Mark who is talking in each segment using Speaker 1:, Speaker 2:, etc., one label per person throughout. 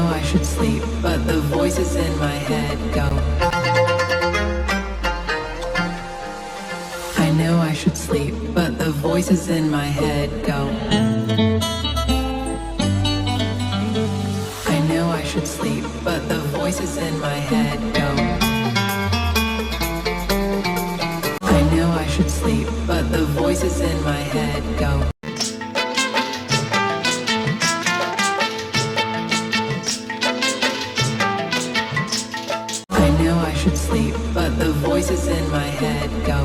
Speaker 1: I should sleep, but the voices in my head go. I know I should sleep, but the voices in my head go. I know I should sleep, but the voices in my head go. I know I should sleep, but the voices in my head go. I know I should sleep, but the voices in my head go.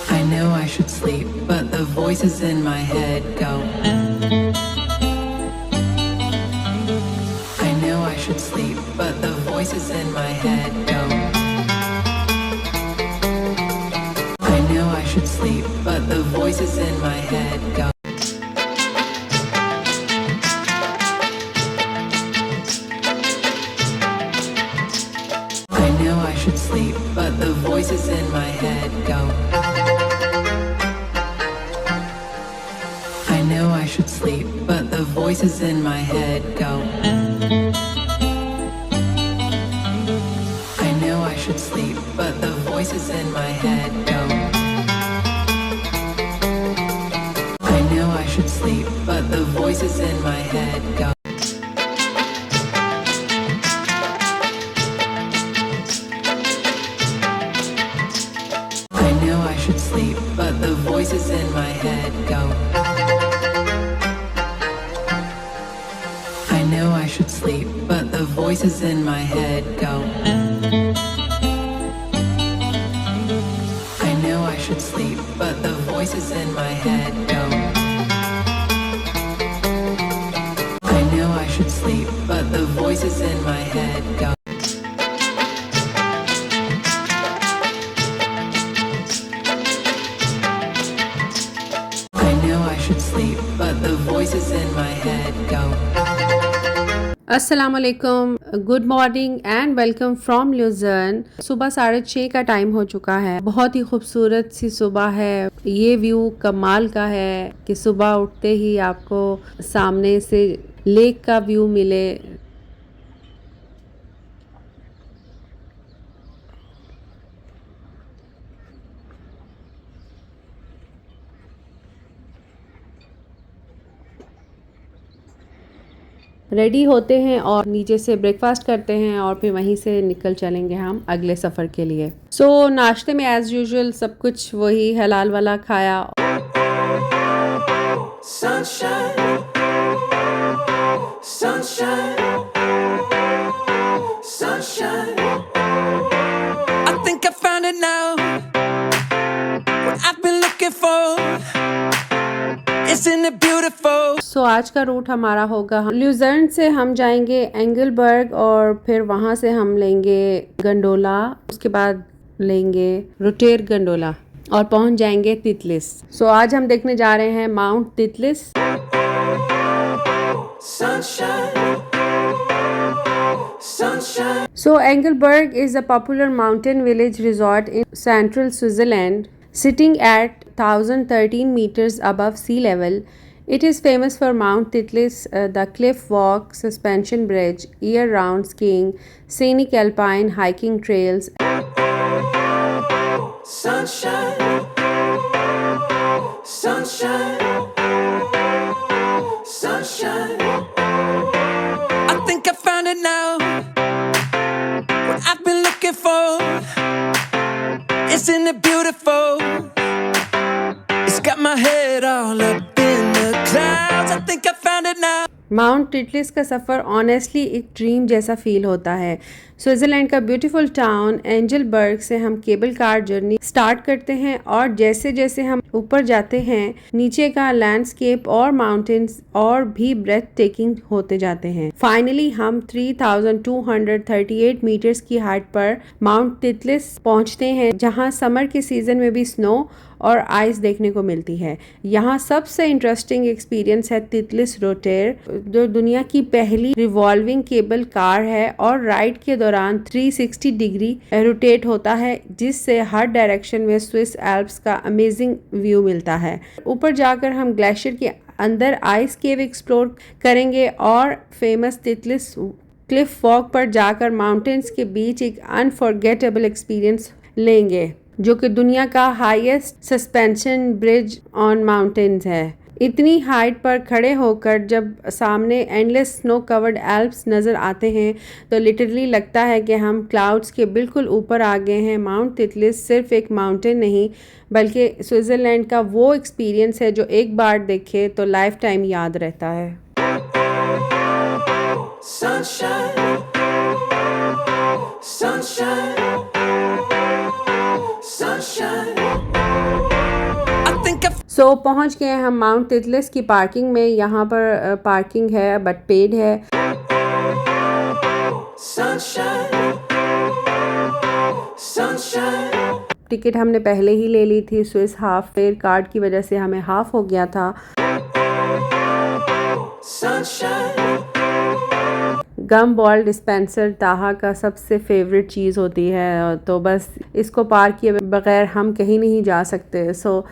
Speaker 1: I know I should sleep, but the voices in my head go. I know I should sleep, but the voices in my head go. I know I should sleep, but the voices in my head go. I know I should sleep, but the voices in my head go. I know I should sleep, but the voices in my head go. I know I should sleep, but the voices in my head go. I know I should sleep, but the voices in my head go. I know I should sleep, but the voices in my head go. I know I should sleep, but the voices in my head go. I know I should sleep, but the voices in my head go. I know I should sleep, but the voices in my head go. I know I should sleep, but the voices in my head go.
Speaker 2: अस्सलाम वालेकुम, good morning and welcome from Lucerne. सुबह 6:30 का time हो चुका है। बहुत ही खूबसूरत सी सुबह है। ये व्यू कमाल का है कि सुबह उठते ही आपको सामने से लेक का व्यू मिले। रेडी होते हैं और नीचे से ब्रेकफास्ट करते हैं और फिर वहीं से निकल चलेंगे हम अगले सफ़र के लिए। सो नाश्ते में एज़ यूजुअल सब कुछ वही हलाल वाला खाया।
Speaker 3: Sunshine, sunshine, sunshine. I think I found it now. What I've been looking for. Isn't it beautiful?
Speaker 2: सो आज का रूट हमारा होगा, ल्यूजर्न से हम जाएंगे एंगलबर्ग और फिर वहाँ से हम लेंगे गंडोला, उसके बाद लेंगे रोटेर गंडोला और पहुँच जाएंगे तितलिस। सो आज हम देखने जा रहे हैं Mount Titlis.
Speaker 3: Sunshine, sunshine.
Speaker 2: So Engelberg is a popular mountain village resort in central Switzerland, sitting at 1013 meters above sea level. It is famous for Mount Titlis, the cliff walk, suspension bridge, year-round skiing, scenic alpine hiking trails.
Speaker 3: Sunshine, sunshine, sunshine. I think I found it now. What I've been looking for. Isn't it beautiful? It's got my head all up in the clouds. I think I found it now.
Speaker 2: Mount Titlis का सफ़र honestly एक dream जैसा feel होता है। Switzerland का beautiful town एंजलबर्ग से हम cable car journey start करते हैं और जैसे जैसे हम ऊपर जाते हैं नीचे का लैंडस्केप और माउंटेन्स और भी ब्रेथ टेकिंग होते जाते हैं। फाइनली हम 3238 मीटर्स की हाइट पर माउंट टिटलिस पहुंचते हैं, जहां समर के सीजन में भी स्नो और आइस देखने को मिलती है। यहाँ सबसे इंटरेस्टिंग एक्सपीरियंस है तितलिस रोटेर, जो दुनिया की पहली रिवॉल्विंग केबल कार है और राइड के दौरान 360 डिग्री रोटेट होता है, जिससे हर डायरेक्शन में स्विस एल्प्स का अमेजिंग व्यू मिलता है। ऊपर जाकर हम ग्लेशियर के अंदर आइस केव एक्सप्लोर करेंगे और फेमस तितलिस क्लिफ वॉक पर जाकर माउंटेन्स के बीच एक अनफॉरगेटेबल एक्सपीरियंस लेंगे, जो कि दुनिया का highest suspension bridge on mountains है। इतनी हाइट पर खड़े होकर जब सामने एंडलेस स्नो कवर्ड एल्प्स नज़र आते हैं तो लिटरली लगता है कि हम क्लाउड्स के बिल्कुल ऊपर आ गए हैं। माउंट तितलिस सिर्फ एक माउंटेन नहीं बल्कि स्विट्ज़रलैंड का वो एक्सपीरियंस है जो एक बार देखे तो लाइफ टाइम याद रहता है।
Speaker 3: Sunshine, sunshine, sunshine. I think I
Speaker 2: सो पहुंच गए हम माउंट तितलिस की पार्किंग में। यहाँ पर पार्किंग है बट पेड है।
Speaker 3: sunshine, sunshine.
Speaker 2: टिकट हमने पहले ही ले ली थी, स्विस हाफ फेयर कार्ड की वजह से हमें हाफ हो गया था।
Speaker 3: Sunshine,
Speaker 2: गम बॉल डिस्पेंसर ताहा का सबसे फेवरेट चीज़ होती है, तो बस इसको पार किए बगैर हम कहीं नहीं जा सकते। सो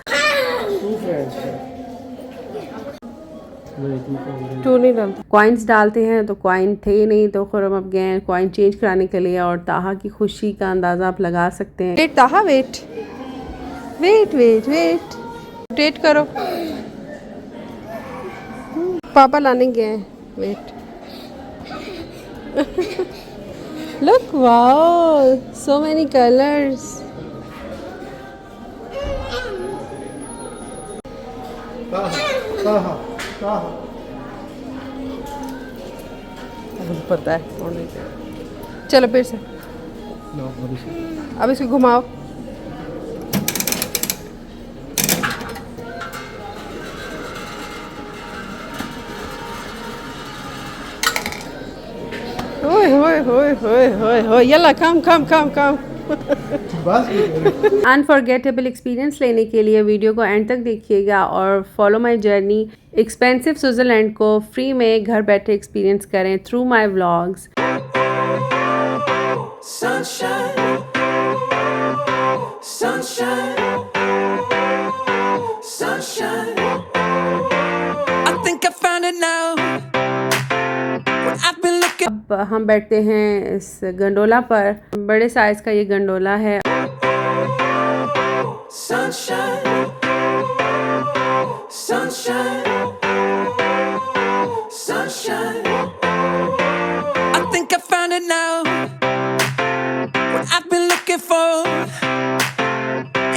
Speaker 2: कॉइन्स डालते हैं तो कॉइन थे नहीं, तो खुरम अब गए कॉइन चेंज कराने के लिए और ताहा की खुशी का अंदाज़ा आप लगा सकते हैं। Wait Taha, wait wait wait wait wait करो, पापा लाने गए। Wait Look, wow, so many colors. पता है कौन है। चलो फिर से अब इसको घुमाओ। होय होय होय होय होय होय, यल्ला कम कम कम कम। अनफॉरगेटेबल एक्सपीरियंस लेने के लिए वीडियो को एंड तक देखिएगा और follow my journey. Expensive Switzerland को फ्री में घर बैठे एक्सपीरियंस करें through my vlogs.
Speaker 3: sunshine, sunshine, sunshine. I think I found it now. What I've been looking.
Speaker 2: अब हम बैठते हैं इस गंडोला पर। बड़े साइज का ये गंडोला है।
Speaker 3: Sunshine, sunshine, sunshine. I think I found it now. What I've been looking for.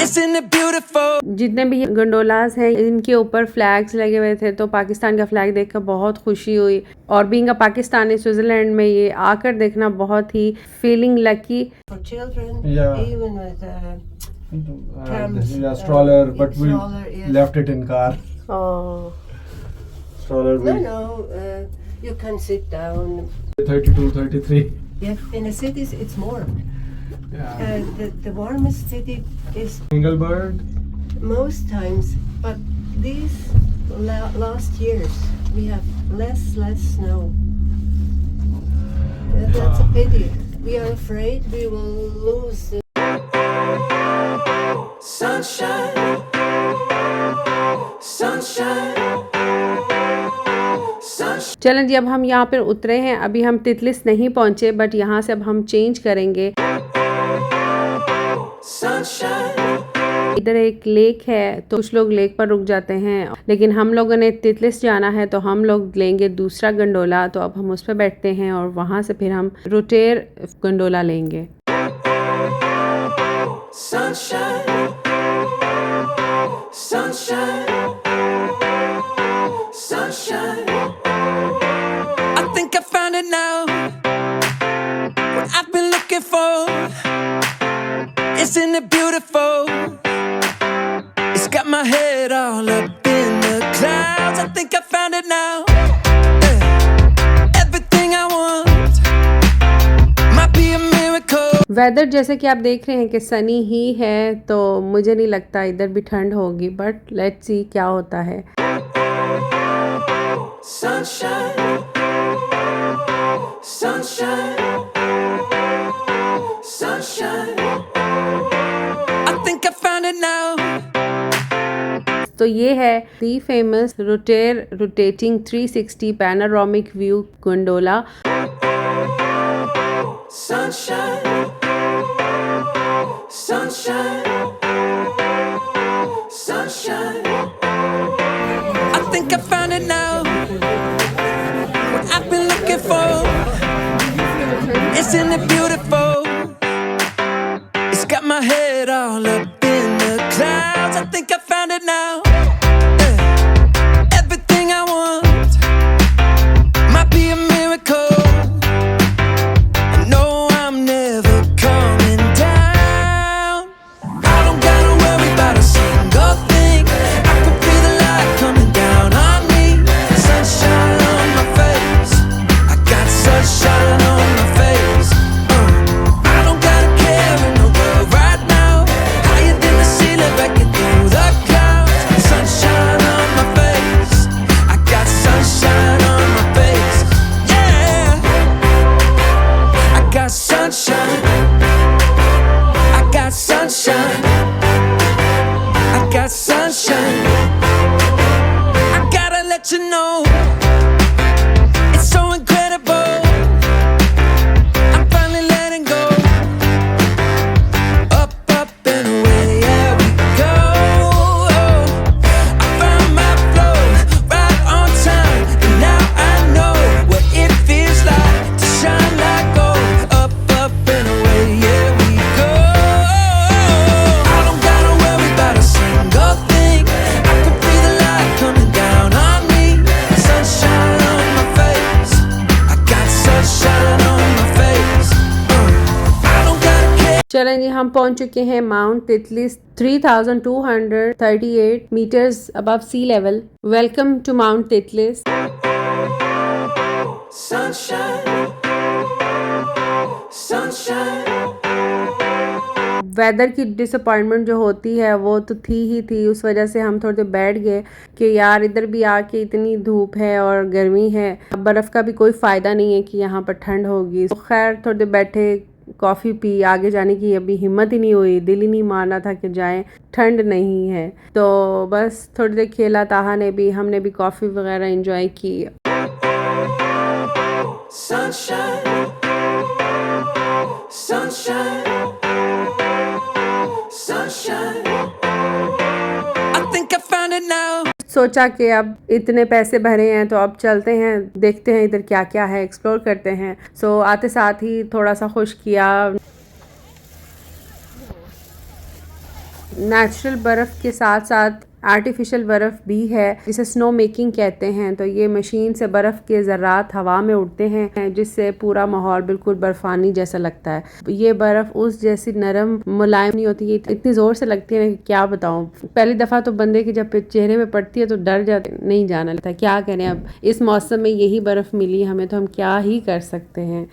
Speaker 3: Isn't it beautiful?
Speaker 2: जितने भी गंडोलास हैं इनके ऊपर फ्लैग्स लगे हुए थे, तो पाकिस्तान का फ्लैग देखकर बहुत खुशी हुई और बीइंग अ पाकिस्तानी स्विट्ज़रलैंड में ये आकर देखना बहुत ही feeling lucky.
Speaker 4: For children,
Speaker 5: Yeah.
Speaker 4: even with Trams,
Speaker 5: stroller, but we
Speaker 4: stroller, yes.
Speaker 5: left it in car. Stroller,
Speaker 4: no,
Speaker 5: we
Speaker 4: no, you can sit down.
Speaker 5: 32, 33.
Speaker 4: Yeah, in the cities it's more.
Speaker 5: Yeah.
Speaker 4: The warmest city is
Speaker 5: Engelberg.
Speaker 4: most times, but these last years we have less snow. That's a pity. We are afraid we will lose the
Speaker 3: Sunshine, sunshine, sunshine.
Speaker 2: चलें जी, अब हम यहाँ पर उतरे हैं। अभी हम तितलिस नहीं पहुँचे बट यहाँ से अब हम चेंज करेंगे। इधर एक लेक है तो कुछ लोग लेक पर रुक जाते हैं, लेकिन हम लोगों ने तितलिस जाना है तो हम लोग लेंगे दूसरा गंडोला। तो अब हम उस पर बैठते हैं और वहाँ से फिर हम रोटेर गंडोला लेंगे।
Speaker 3: Sunshine, sunshine, sunshine. I think I found it now. What I've been looking for. Isn't it beautiful? It's got my head all up in the clouds. I think I found it now. Yeah. Everything I want might be a miracle.
Speaker 2: Weather जैसे कि आप देख रहे हैं कि सनी ही है, तो मुझे नहीं लगता इधर भी ठंड होगी, बट लेट्स सी क्या होता है।
Speaker 3: Sunshine, sunshine, sunshine. I think I found it now.
Speaker 2: तो ये है the famous rotating 360 panoramic view gondola.
Speaker 3: Sunshine, sunshine, sunshine. I think I found it now. What I've been looking for. Isn't it beautiful? It's got my head all up in the clouds. I think I found it now. Yeah. Everything I want might be a miracle.
Speaker 2: चलें जी, हम पहुंच चुके हैं Mount Titlis 3238 metres above sea level. Welcome to Mount Titlis.
Speaker 3: Sunshine, sunshine.
Speaker 2: Weather की disappointment जो होती है वो तो थी ही थी, उस वजह से हम थोड़े देर बैठ गए कि यार इधर भी आके इतनी धूप है और गर्मी है, बर्फ़ का भी कोई फ़ायदा नहीं है कि यहाँ पर ठंड होगी। तो खैर थोड़ी देर बैठे, कॉफ़ी पी, आगे जाने की अभी हिम्मत ही नहीं हुई, दिल ही नहीं माना था कि जाएं, ठंड नहीं है। तो बस थोड़ी देर खेला ताहा ने भी, हमने भी कॉफ़ी वगैरह एंजॉय की।
Speaker 3: Sunshine, sunshine, sunshine. I think I found it now.
Speaker 2: सोचा कि अब इतने पैसे भरे हैं तो अब चलते हैं, देखते हैं इधर क्या क्या है, एक्सप्लोर करते हैं। सो आते साथ ही थोड़ा सा खुश किया। नेचुरल बर्फ़ के साथ साथ आर्टिफिशियल बर्फ़ भी है, जिसे स्नो मेकिंग कहते हैं। तो ये मशीन से बर्फ़ के ज़र्रात हवा में उड़ते हैं, जिससे पूरा माहौल बिल्कुल बर्फ़ानी जैसा लगता है। ये बर्फ़ उस जैसी नरम मुलायम नहीं होती, ये इतनी ज़ोर से लगती है कि क्या बताऊँ। पहली दफ़ा तो बंदे के जब चेहरे पे पड़ती है तो डर जाते, नहीं जाना लगता। क्या करें, अब इस मौसम में यही बर्फ़ मिली हमें तो हम क्या ही कर सकते हैं।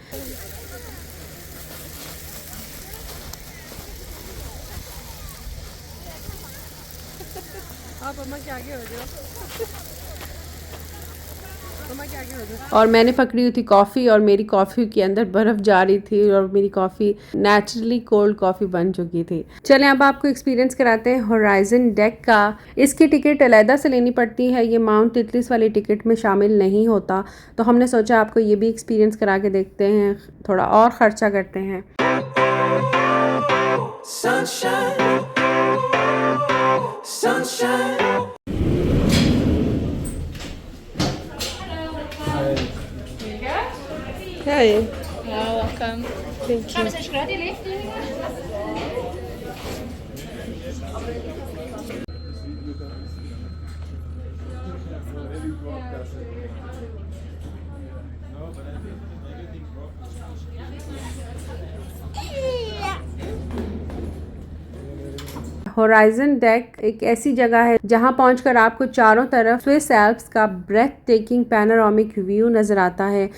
Speaker 2: और मैंने पकड़ी हुई थी कॉफ़ी, और मेरी कॉफ़ी के अंदर बर्फ़ जा रही थी और मेरी कॉफ़ी नेचुरली कोल्ड कॉफ़ी बन चुकी थी। चलें अब आपको एक्सपीरियंस कराते हैं होराइजन डेक का। इसकी टिकट अलहदा से लेनी पड़ती है, ये माउंट तितलिस वाली टिकट में शामिल नहीं होता। तो हमने सोचा आपको ये भी एक्सपीरियंस करा के देखते हैं, थोड़ा और ख़र्चा करते हैं।
Speaker 3: Sunshine, sunshine.
Speaker 2: Hi.
Speaker 6: You're welcome.
Speaker 2: Thank you. Horizon deck एक ऐसी जगह है जहां पहुंचकर आपको चारों तरफ स्विस एल्प्स का ब्रेथ टेकिंग पैनोरामिक व्यू नजर आता है।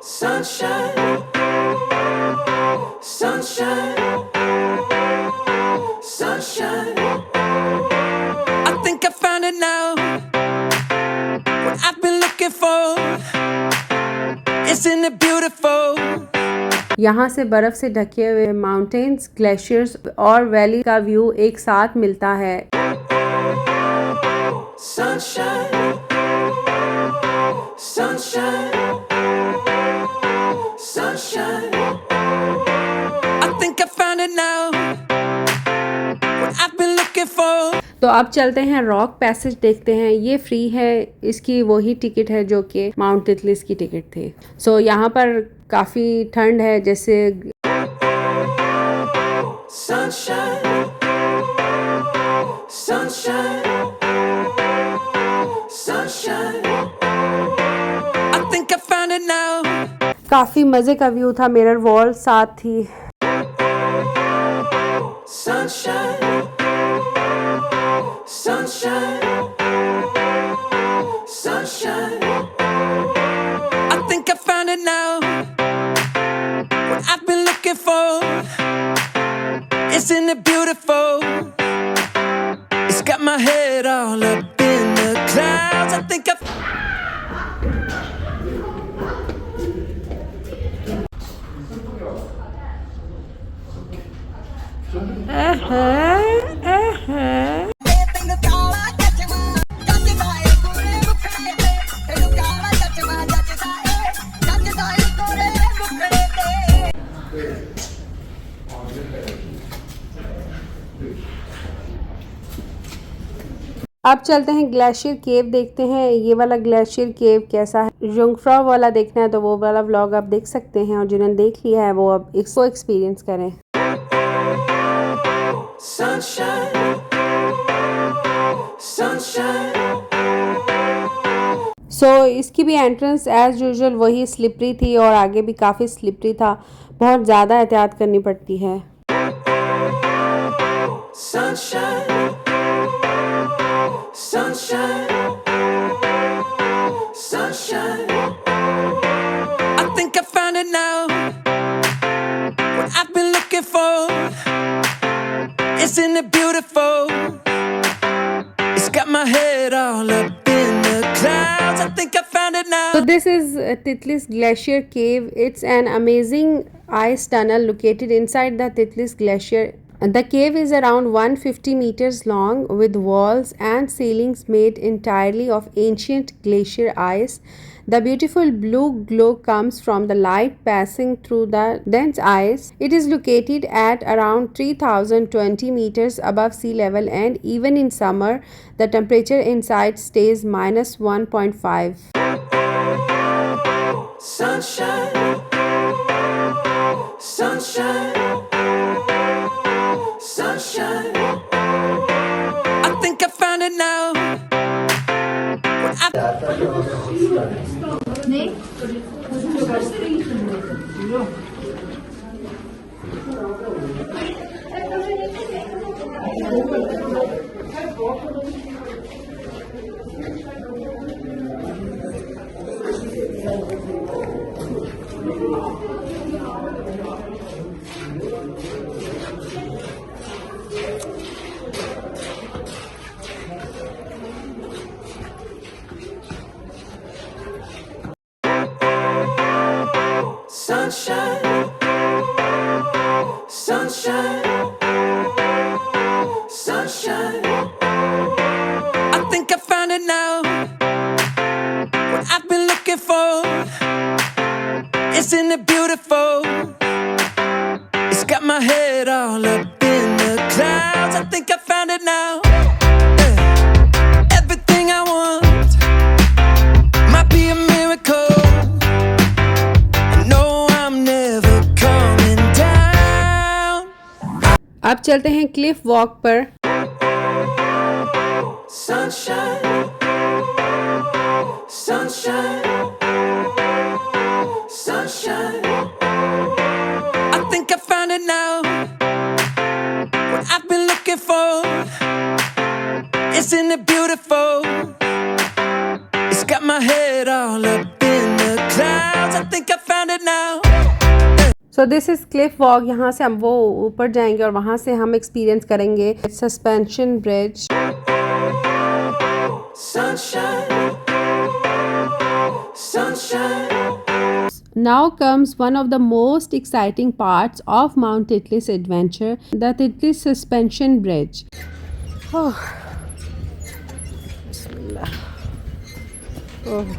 Speaker 3: Sunshine, sunshine, sunshine. I think I found it now. What I've been looking for. Isn't it beautiful?
Speaker 2: यहाँ से बर्फ से ढके हुए माउंटेन्स, ग्लेशियर्स और वैली का व्यू एक साथ मिलता है।
Speaker 3: Sunshine, sunshine, sunshine. I think I found it now. What I've been looking for.
Speaker 2: तो अब चलते हैं रॉक पैसेज देखते हैं। ये फ्री है, इसकी वही टिकट है जो कि माउंट तितलिस की टिकट थी। सो यहाँ पर काफ़ी ठंड है, जैसे
Speaker 3: Sunshine, sunshine, sunshine. I think I found it now.
Speaker 2: काफ़ी मज़े का व्यू था, मिरर वॉल साथ थी।
Speaker 3: Sunshine, sunshine, sunshine. I think I found it now. What I've been looking for. Isn't it beautiful? It's got my head all up in the clouds. I think I.
Speaker 2: अब चलते हैं glacier केव देखते हैं। ये वाला glacier केव कैसा है। जुंगफ्रॉ वाला देखना है तो वो वाला व्लॉग आप देख सकते हैं, और जिन्होंने देख लिया है वो अब इसको एक्सपीरियंस करें।
Speaker 3: Sunshine, sunshine.
Speaker 2: इसकी भी एंट्रेंस एज यूजुअल वही स्लिपरी थी, और आगे भी काफ़ी स्लिपरी था, बहुत ज़्यादा एहतियात करनी पड़ती है।
Speaker 3: Sunshine, sunshine, sunshine. I think I found it now. What I've been looking for. Isn't it beautiful? It's got my head all up in the clouds. I think I found it now.
Speaker 2: So this is Titlis Glacier Cave. It's an amazing ice tunnel located inside the Titlis Glacier. The cave is around 150 meters long with walls and ceilings made entirely of ancient glacier ice. The beautiful blue glow comes from the light passing through the dense ice. It is located at around 3020 meters above sea level, and even in summer, the temperature inside stays minus 1.5.
Speaker 3: Sunshine, sunshine, sunshine. I think I found it now. Sunshine, sunshine, sunshine. I think I found it now. What I've been looking for. Isn't it beautiful? It's got my head all up in the clouds. I think I found it now. Everything I want might be a miracle.
Speaker 2: अब चलते हैं Cliff walk पर।
Speaker 3: Sunshine, sunshine, sunshine. I think I found it now. What I've been looking for. Isn't it beautiful? It's got my head all up in the clouds. I think I found it now.
Speaker 2: So this is Cliff walk. यहाँ से हम वो ऊपर जाएंगे और वहाँ से हम एक्सपीरियंस करेंगे suspension bridge.
Speaker 3: Sunshine, sunshine.
Speaker 2: Now comes one of the most exciting parts of Mount Titlis adventure, the Titlis suspension bridge. Allah. Oh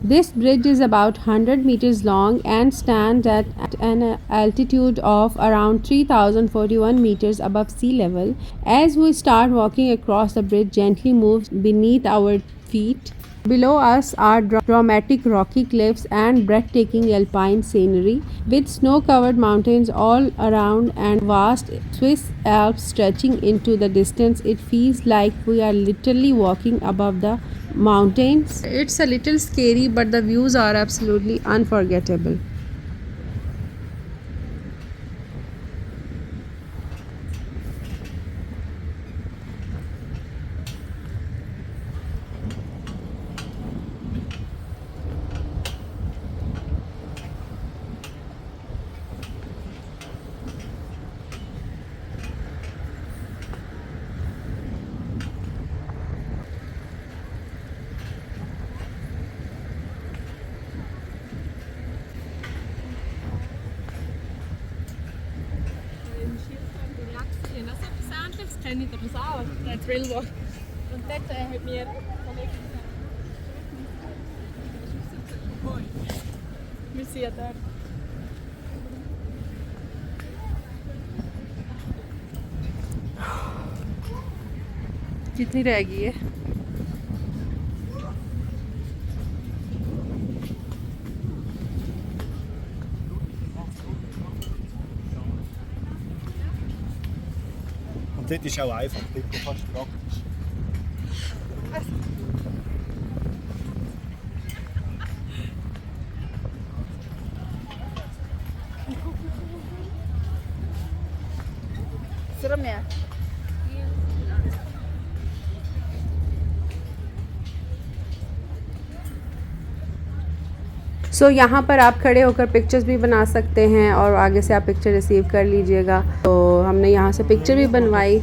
Speaker 2: This bridge is about 100 meters long and stands at an altitude of around 3041 meters above sea level. As we start walking across, the bridge gently moves beneath our feet. Below us are dramatic rocky cliffs and breathtaking alpine scenery, with snow-covered mountains all around and vast Swiss Alps stretching into the distance. It feels like we are literally walking above the mountains. It's a little scary, but the views are absolutely unforgettable.
Speaker 6: kenne ich das auch, der Thriller. Und dort hat mir wir sind ja dort.
Speaker 2: कितनी रह गई है?
Speaker 7: Und dort ist auch einfach, dort ist fast praktisch.
Speaker 6: Sıra mı ya?
Speaker 2: सो यहाँ पर आप खड़े होकर pictures भी बना सकते हैं और आगे से आप पिक्चर रिसीव कर लीजिएगा। तो हमने यहाँ से पिक्चर भी बनवाई।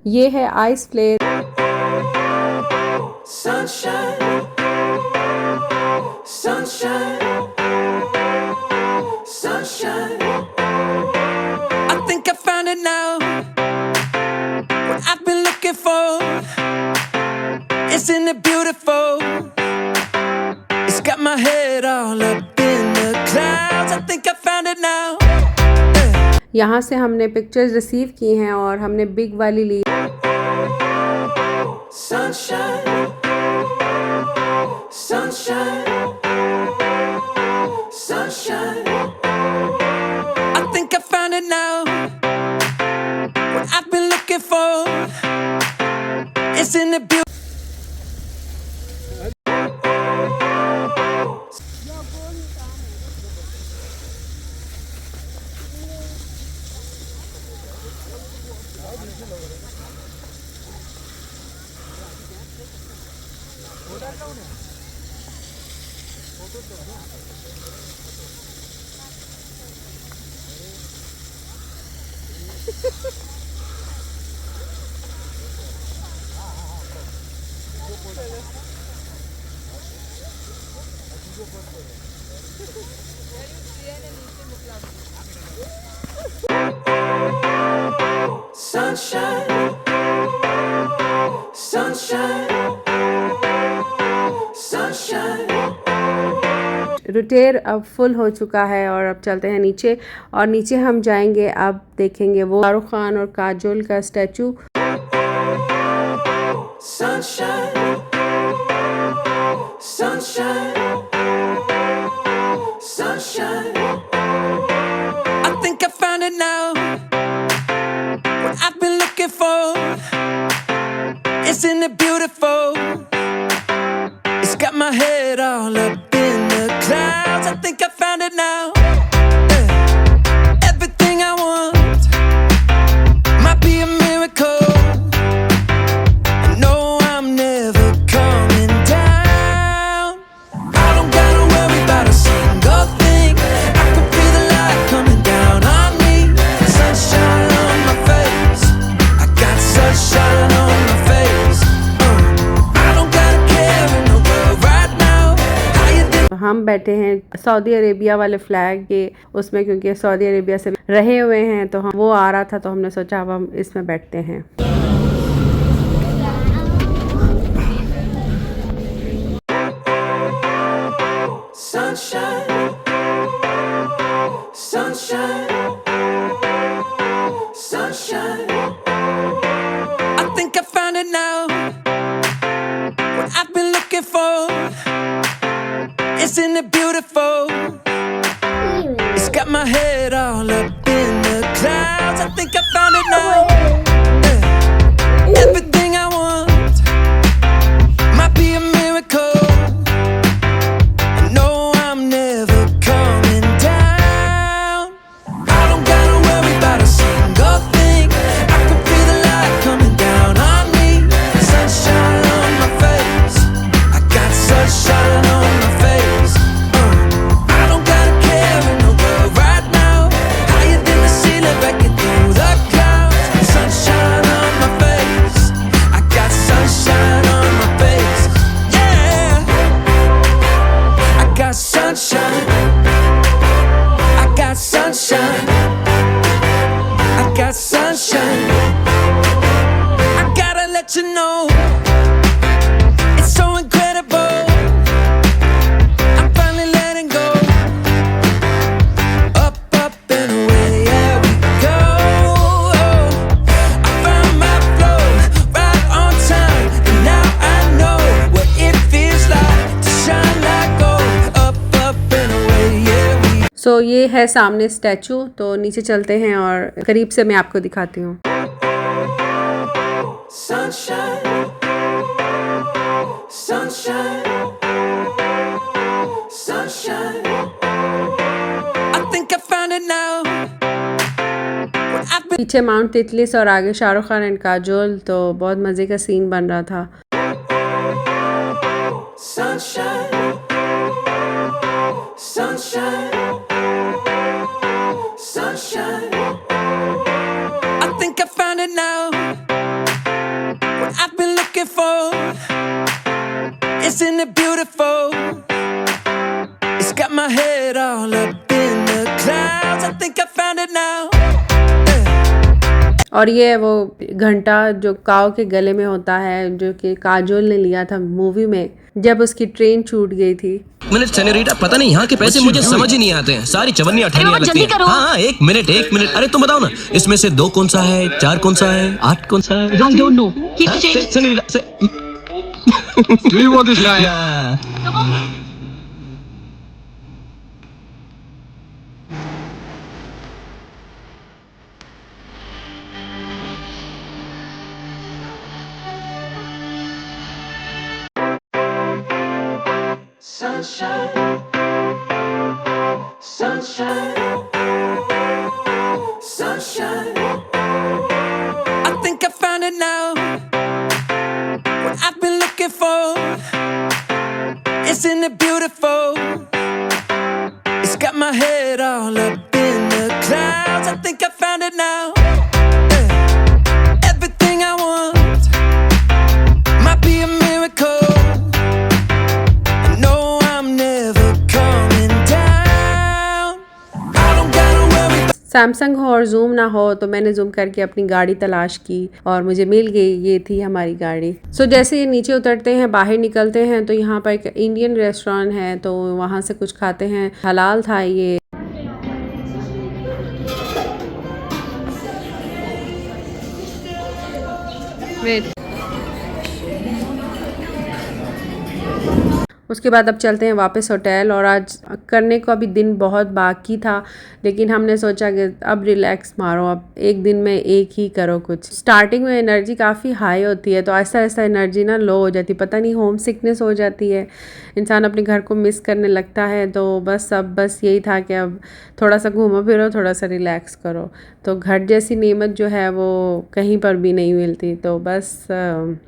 Speaker 2: ये है ice flare.
Speaker 3: Sunshine, sunshine, sunshine. I think I found it now. What I've been looking for. Isn't it beautiful? It's got my head all up in the clouds. I think I found it now.
Speaker 2: यहाँ से हमने pictures receive की हैं और हमने big वाली ली।
Speaker 3: Sunshine, sunshine, sunshine. I think I found it now. What I've been looking for. Isn't it beautiful? Sunshine, sunshine, sunshine.
Speaker 2: रोटेर अब full हो चुका है और अब चलते हैं नीचे, और नीचे हम जाएंगे, अब देखेंगे वो शाहरुख खान और काजोल का statue.
Speaker 3: Sunshine, sunshine, sunshine. I think I found it now. What I've been looking for. Isn't it beautiful? It's got my head all up in the clouds. I think I found it now. Yeah. Everything I want might be a miracle.
Speaker 2: हम बैठे हैं Saudi Arabia वाले flag के उसमें, क्योंकि Saudi Arabia से रहे हुए हैं तो हम वो आ रहा था तो हमने सोचा अब हम इसमें बैठते हैं।
Speaker 3: Sunshine, sunshine, sunshine. I think I found it now. What I've been looking for. Isn't it beautiful? It's got my head all up in the clouds. I think I found it now. Yeah. Everything I want might be a miracle. I know I'm never coming down. I don't gotta worry about a single thing. I can feel the light coming down on me. Sunshine on my face. I got sunshine on my face. Sunshine, I got sunshine, I got sunshine. I gotta let you know, it's so incredible. I'm finally letting go. Up, up and away, yeah we go. I found my flow right on time, and now I know what it feels like to shine like gold.
Speaker 2: सो ये है सामने statue, तो नीचे चलते हैं और करीब से मैं आपको दिखाती हूँ।
Speaker 3: Sunshine, sunshine, sunshine. I think I found it now.
Speaker 2: पीछे माउंट तितलिस और आगे शाहरुख खान एंड काजोल, तो बहुत मजे का सीन बन रहा था।
Speaker 3: Sunshine, sunshine, sunshine. I think I found it now. What I've been looking for. Isn't it beautiful? It's got my head all up in the clouds. I think I found it now.
Speaker 2: और ये वो घंटा जो काव के गले में होता है, जो कि काजोल ने लिया था मूवी में जब उसकी ट्रेन छूट गई थी।
Speaker 8: मिनट सेनोरिटा, पता नहीं यहाँ के पैसे मुझे समझ ही नहीं आते हैं। सारी चवन्नी अठन्नी लगती हैं। हाँ, एक मिनट। अरे तुम बताओ ना, इसमें से 2 कौन सा है, 4 कौन सा है, 8 कौन सा है? I don't know. Keep the change. Senorita, do you want this guy? Yeah.
Speaker 3: Sunshine, sunshine, sunshine. I think I found it now. What I've been looking for. Isn't it beautiful? It's got my head all up in the clouds. I think I found it now. Yeah. Everything I want might be a miracle.
Speaker 2: Samsung हो और zoom ना हो, तो मैंने zoom करके अपनी गाड़ी तलाश की और मुझे मिल गई। ये थी हमारी गाड़ी। सो जैसे ये नीचे उतरते हैं, बाहर निकलते हैं, तो यहाँ पर एक इंडियन रेस्टोरेंट है, तो वहाँ से कुछ खाते हैं। हलाल था ये। वेट। उसके बाद अब चलते हैं वापस होटल। और आज करने को अभी दिन बहुत बाकी था, लेकिन हमने सोचा कि अब रिलैक्स मारो, अब एक दिन में एक ही करो कुछ। स्टार्टिंग में एनर्जी काफ़ी हाई होती है, तो ऐसा ऐसा एनर्जी ना लो हो जाती, पता नहीं होम सिकनेस हो जाती है, इंसान अपने घर को मिस करने लगता है। तो बस यही था कि अब थोड़ा सा घूमो फिरो, थोड़ा सा रिलैक्स करो। तो घर जैसी नेमत जो है वो कहीं पर भी नहीं मिलती। तो बस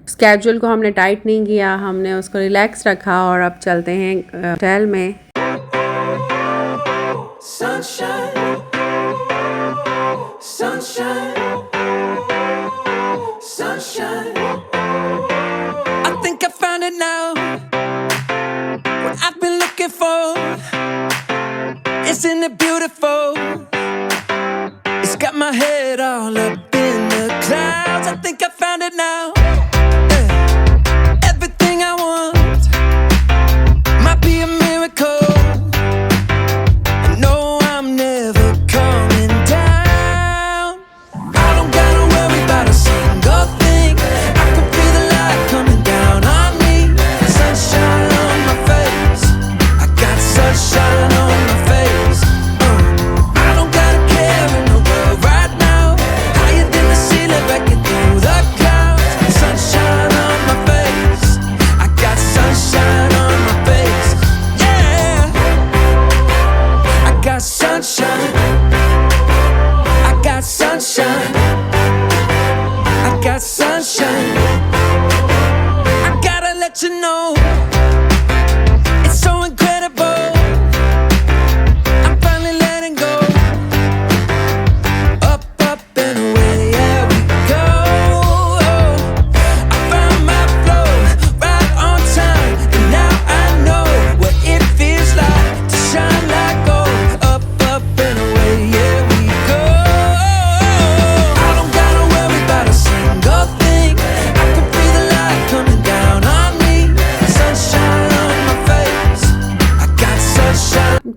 Speaker 2: स्केड्यूल को हमने टाइट नहीं किया, हमने उसको रिलैक्स रखा। और अब चलते हैं होटल में।
Speaker 3: Sunshine, sunshine, sunshine. I think I found it now. What I've been looking for. Isn't it beautiful? It's got my head all up in the clouds. I think I found it now. Everything I want might be a miracle.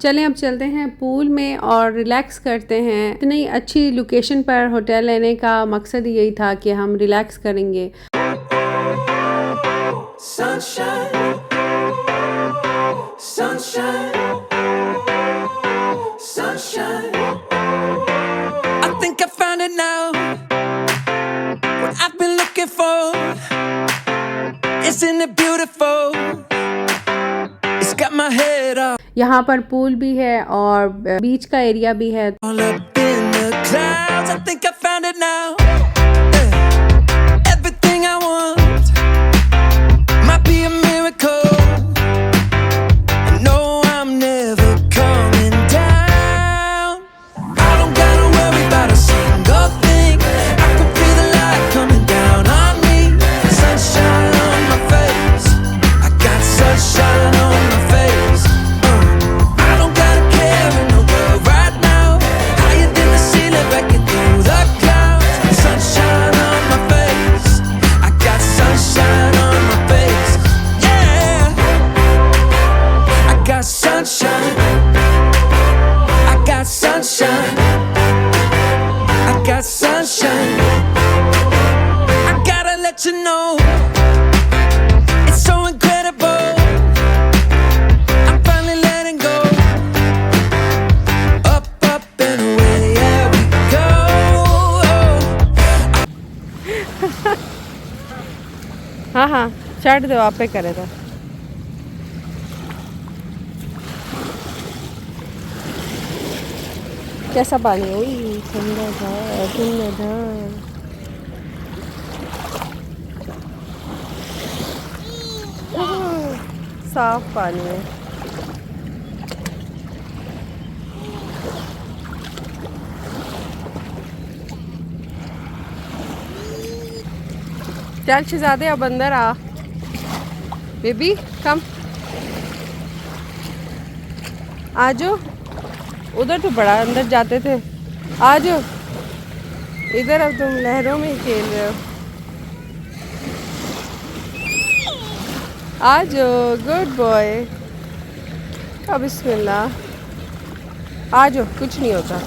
Speaker 2: चलें अब चलते हैं pool में और relax करते हैं। इतनी अच्छी लोकेशन पर होटल लेने का मकसद यही था कि हम रिलैक्स करेंगे।
Speaker 3: Sunshine, sunshine, sunshine. I think I found it now. What I've been looking for. Isn't it beautiful? It's got my head up.
Speaker 2: यहाँ पर पूल भी है और बीच का एरिया भी है।
Speaker 3: All up in the clouds. I think I found it now. Everything I want might be a miracle. I know I'm never coming down. I don't gotta worry about a single thing. I can feel the light coming down on me. Sunshine on my face. I got sunshine on my face. I don't gotta care in the world right now. Higher than the ceiling, breaking through the clouds. Sunshine on my face. I got sunshine on my face. Yeah, I got sunshine. I got sunshine. I got sunshine. I gotta let you know. It's so incredible. I'm finally letting go. Up, up and away, yeah we go.
Speaker 2: हाँ हाँ चढ़ दो, आप पे करे तो। कैसा पानी है? ओई ठंडा था, ठंडा था। साफ पानी है। चल शहजादे अब अंदर आ। बेबी कम आ जाओ। उधर तो बड़ा अंदर जाते थे। आ जाओ इधर, अब तुम लहरों में ही खेल रहे हो। आ जाओ, गुड बॉय। अब बिस्मिल्लाह, आ जाओ, कुछ नहीं होता।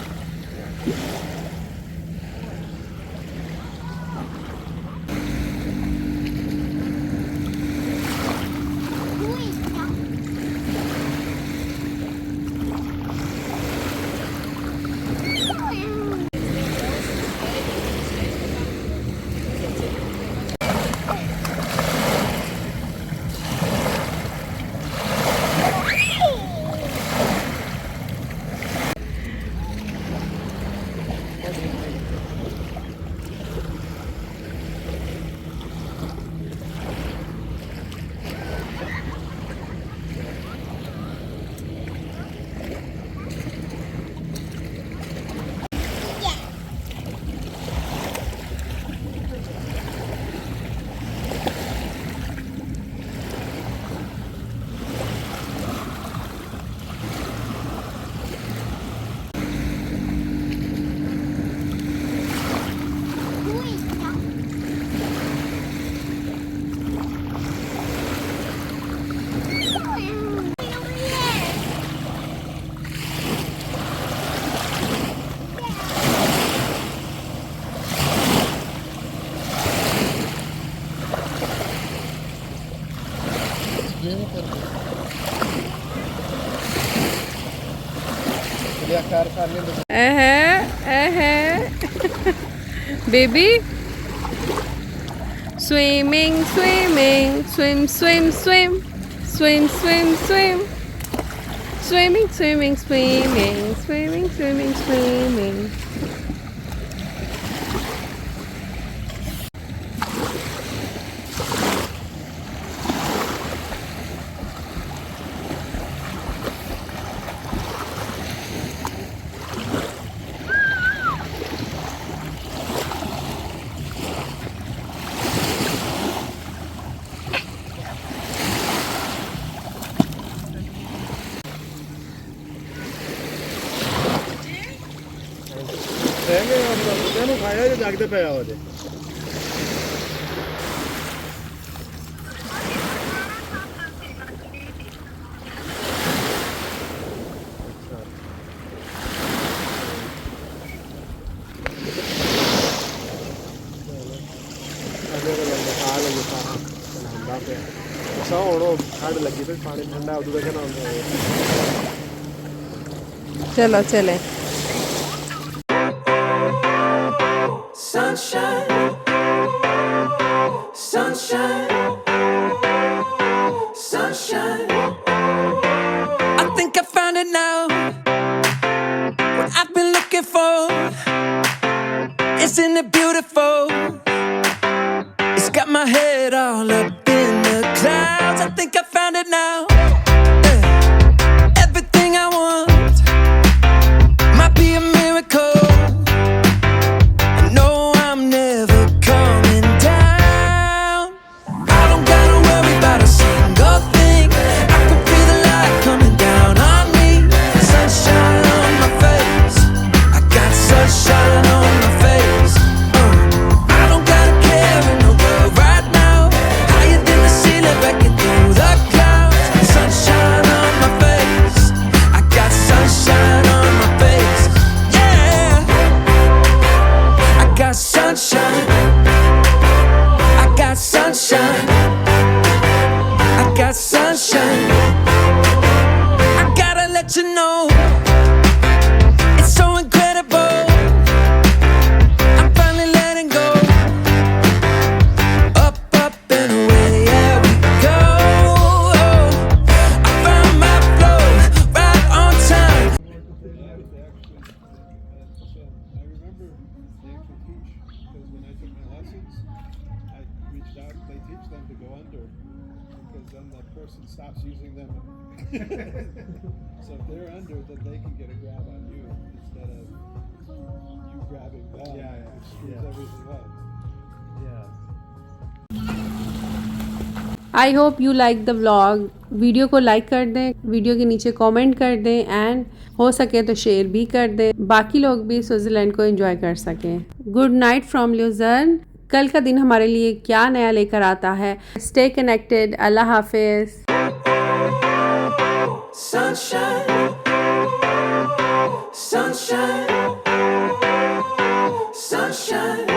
Speaker 2: Baby, swimming, swimming, swim, swim, swim, swim, swim, swim, swimming, swimming, swimming, swimming, swimming, swimming.
Speaker 7: ਇਹਨੂੰ ਖਾਇਆ ਜੇ ਜਾਗਦੇ ਪਿਆ ਉਹਦੇ लगी फिर पानी ठंडा उधर देखना
Speaker 2: चलो चले।
Speaker 3: Sunshine, sunshine, sunshine. I think I found it now. What I've been looking for. Isn't it beautiful? It's got my head all up in the clouds. I think I found it now. Everything I want might be a miracle.
Speaker 7: Stops using them. So if they're under, then they can get a grab on you instead of you grabbing them. Which screws everything up.
Speaker 2: I hope you like the vlog. Video को like कर दें, video के नीचे comment कर दें and हो सके तो शेयर भी कर दें, बाकी लोग भी स्विट्ज़रलैंड को एंजॉय कर सकें। Good night from Lucerne. कल का दिन हमारे लिए क्या नया लेकर आता है। Stay connected. अल्लाह हाफिज़।
Speaker 3: Sunshine, sunshine, sunshine.